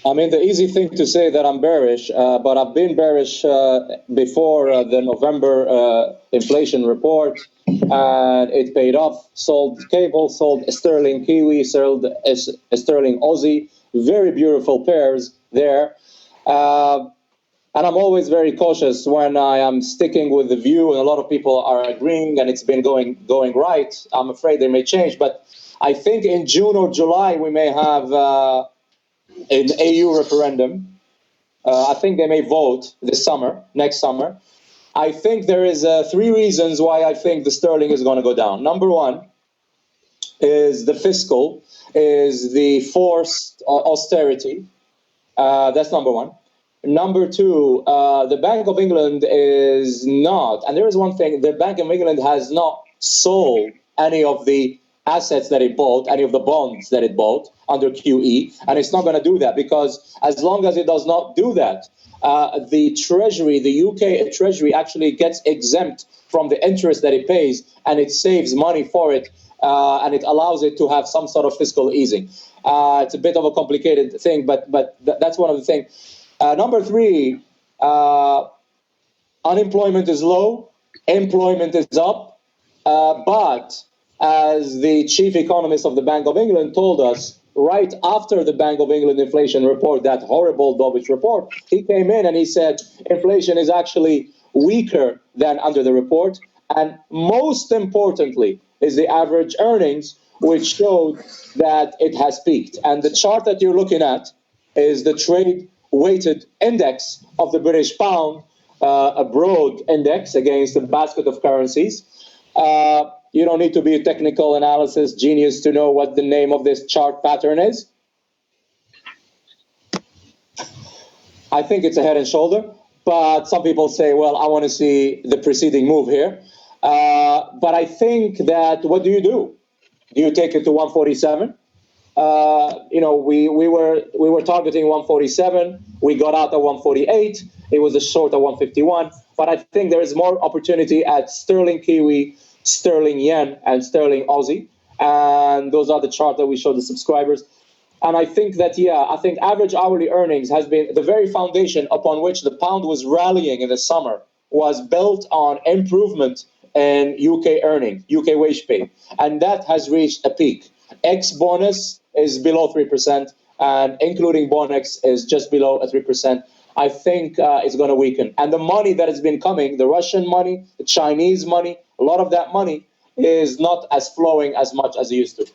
I mean, the easy thing to say that I'm bearish, but I've been bearish before the November inflation report, and it paid off. Sold cable, sold sterling Kiwi, sold sterling Aussie. Very beautiful pairs there. And I'm always very cautious when I am sticking with the view, and a lot of people are agreeing, and it's been going right. I'm afraid they may change, but I think in June or July we may have an AU referendum. I think they may vote this summer, next summer. I think there is three reasons why I think the sterling is going to go down. Number one is the fiscal, is the forced austerity. That's number one. Number two, the Bank of England is not, and there is one thing, the Bank of England has not sold any of the assets that it bought, any of the bonds that it bought under QE, and it's not going to do that, because as long as it does not do that, the Treasury, the UK Treasury actually gets exempt from the interest that it pays, and it saves money for it, and it allows it to have some sort of fiscal easing. It's a bit of a complicated thing, but that's one of the things. Number three, unemployment is low, employment is up, but as the chief economist of the Bank of England told us right after the Bank of England inflation report, that horrible dovish report, he came in and he said inflation is actually weaker than under the report, and most importantly is the average earnings, which showed that it has peaked. And the chart that you're looking at is the trade weighted index of the British pound, a broad index against a basket of currencies. You don't need to be a technical analysis genius to know what the name of this chart pattern is. I think it's a head and shoulder, but some people say, well, I want to see the preceding move here. But I think that, what do? Do you take it to 147? We were targeting 147. We got out at 148. It was a short at 151. But I think there is more opportunity at sterling Kiwi, sterling yen, and sterling Aussie. And those are the charts that we show the subscribers. And I think that, I think average hourly earnings has been the very foundation upon which the pound was rallying in the summer, was built on improvement in UK earning, UK wage pay. And that has reached a peak. Ex-bonus is below 3%, and including Bonex is just below 3%. I think it's going to weaken. And the money that has been coming, the Russian money, the Chinese money, a lot of that money is not as flowing as much as it used to.